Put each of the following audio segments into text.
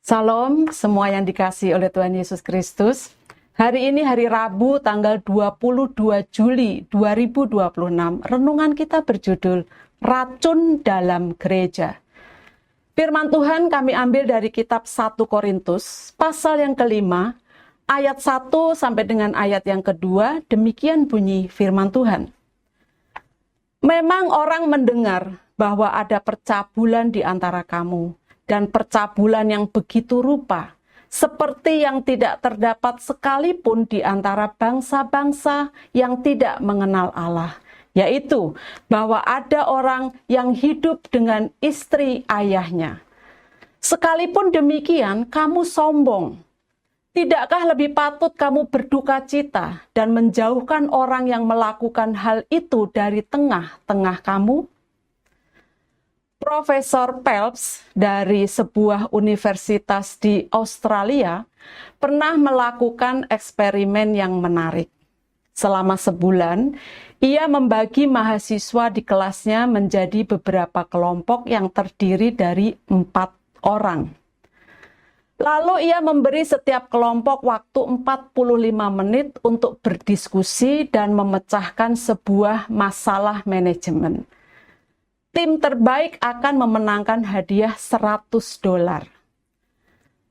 Salam semua yang dikasihi oleh Tuhan Yesus Kristus. Hari ini hari Rabu tanggal 22 Juli 2026. Renungan kita berjudul Racun dalam Gereja. Firman Tuhan kami ambil dari kitab 1 Korintus pasal yang kelima, ayat 1 sampai dengan ayat yang kedua. Demikian bunyi firman Tuhan. Memang orang mendengar bahwa ada percabulan di antara kamu, dan percabulan yang begitu rupa, seperti yang tidak terdapat sekalipun di antara bangsa-bangsa yang tidak mengenal Allah, yaitu bahwa ada orang yang hidup dengan istri ayahnya. Sekalipun demikian, kamu sombong. Tidakkah lebih patut kamu berduka cita dan menjauhkan orang yang melakukan hal itu dari tengah-tengah kamu? Profesor Phelps dari sebuah universitas di Australia pernah melakukan eksperimen yang menarik. Selama sebulan, ia membagi mahasiswa di kelasnya menjadi beberapa kelompok yang terdiri dari 4 orang. Lalu ia memberi setiap kelompok waktu 45 menit untuk berdiskusi dan memecahkan sebuah masalah manajemen. Tim terbaik akan memenangkan hadiah $100.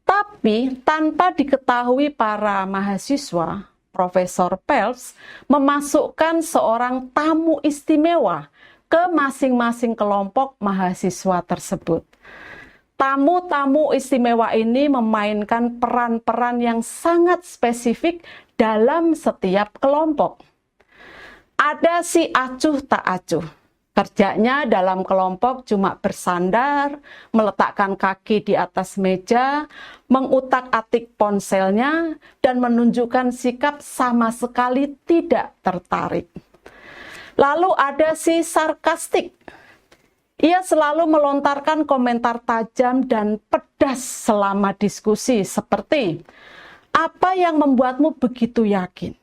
Tapi tanpa diketahui para mahasiswa, Profesor Phelps memasukkan seorang tamu istimewa ke masing-masing kelompok mahasiswa tersebut. Tamu-tamu istimewa ini memainkan peran-peran yang sangat spesifik dalam setiap kelompok. Ada si acuh tak acuh. Kerjanya dalam kelompok cuma bersandar, meletakkan kaki di atas meja, mengutak-atik ponselnya, dan menunjukkan sikap sama sekali tidak tertarik. Lalu ada si sarkastik. Ia selalu melontarkan komentar tajam dan pedas selama diskusi, seperti, "Apa yang membuatmu begitu yakin?"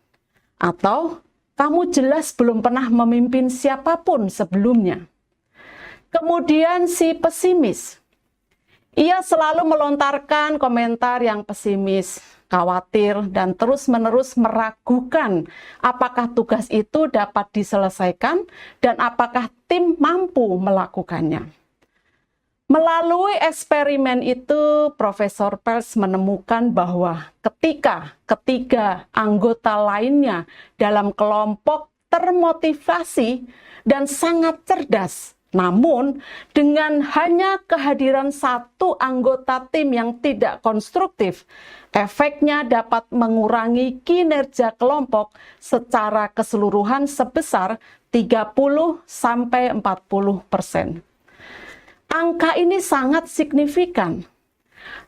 Atau, "Kamu jelas belum pernah memimpin siapapun sebelumnya." Kemudian si pesimis. Ia selalu melontarkan komentar yang pesimis, khawatir, dan terus-menerus meragukan apakah tugas itu dapat diselesaikan dan apakah tim mampu melakukannya. Melalui eksperimen itu, Profesor Phelps menemukan bahwa ketika ketiga anggota lainnya dalam kelompok termotivasi dan sangat cerdas, namun dengan hanya kehadiran satu anggota tim yang tidak konstruktif, efeknya dapat mengurangi kinerja kelompok secara keseluruhan sebesar 30-40%. Angka ini sangat signifikan.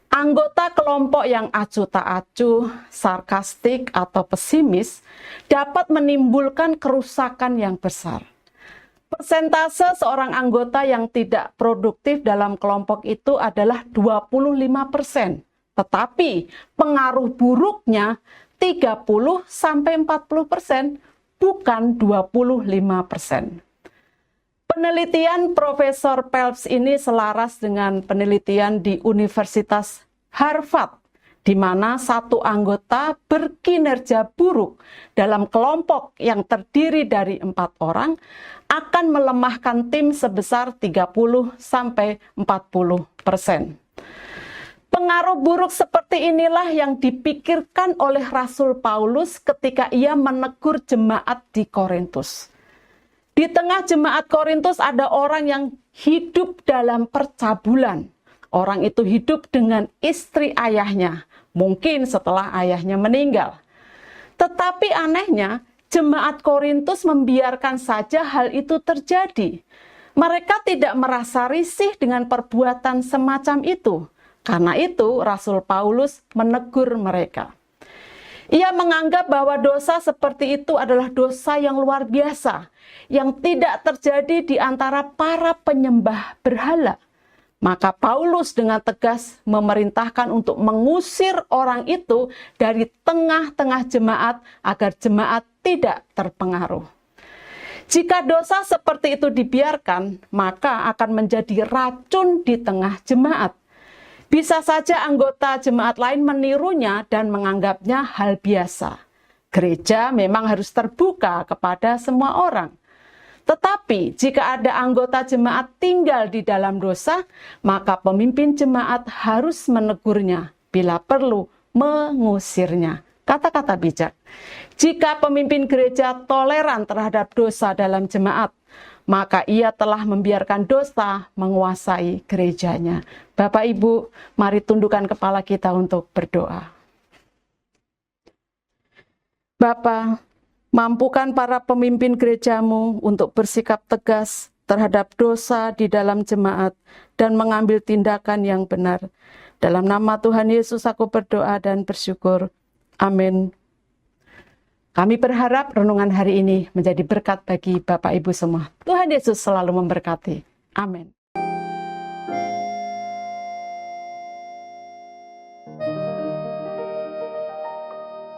Anggota kelompok yang acuh tak acuh, sarkastik, atau pesimis dapat menimbulkan kerusakan yang besar. Persentase seorang anggota yang tidak produktif dalam kelompok itu adalah 25%, tetapi pengaruh buruknya 30-40%, bukan 25%. Penelitian Profesor Phelps ini selaras dengan penelitian di Universitas Harvard, di mana satu anggota berkinerja buruk dalam kelompok yang terdiri dari 4 orang akan melemahkan tim sebesar 30-40%. Pengaruh buruk seperti inilah yang dipikirkan oleh Rasul Paulus ketika ia menegur jemaat di Korintus. Di tengah jemaat Korintus ada orang yang hidup dalam percabulan. Orang itu hidup dengan istri ayahnya, mungkin setelah ayahnya meninggal. Tetapi anehnya, jemaat Korintus membiarkan saja hal itu terjadi. Mereka tidak merasa risih dengan perbuatan semacam itu. Karena itu, Rasul Paulus menegur mereka. Ia menganggap bahwa dosa seperti itu adalah dosa yang luar biasa, yang tidak terjadi di antara para penyembah berhala. Maka Paulus dengan tegas memerintahkan untuk mengusir orang itu dari tengah-tengah jemaat agar jemaat tidak terpengaruh. Jika dosa seperti itu dibiarkan, maka akan menjadi racun di tengah jemaat. Bisa saja anggota jemaat lain menirunya dan menganggapnya hal biasa. Gereja memang harus terbuka kepada semua orang. Tetapi jika ada anggota jemaat tinggal di dalam dosa, maka pemimpin jemaat harus menegurnya, bila perlu mengusirnya. Kata-kata bijak. Jika pemimpin gereja toleran terhadap dosa dalam jemaat, maka ia telah membiarkan dosa menguasai gerejanya. Bapak Ibu, mari tundukkan kepala kita untuk berdoa. Bapa, mampukan para pemimpin gerejamu untuk bersikap tegas terhadap dosa di dalam jemaat dan mengambil tindakan yang benar. Dalam nama Tuhan Yesus aku berdoa dan bersyukur. Amin. Kami berharap renungan hari ini menjadi berkat bagi Bapak Ibu semua. Tuhan Yesus selalu memberkati. Amin.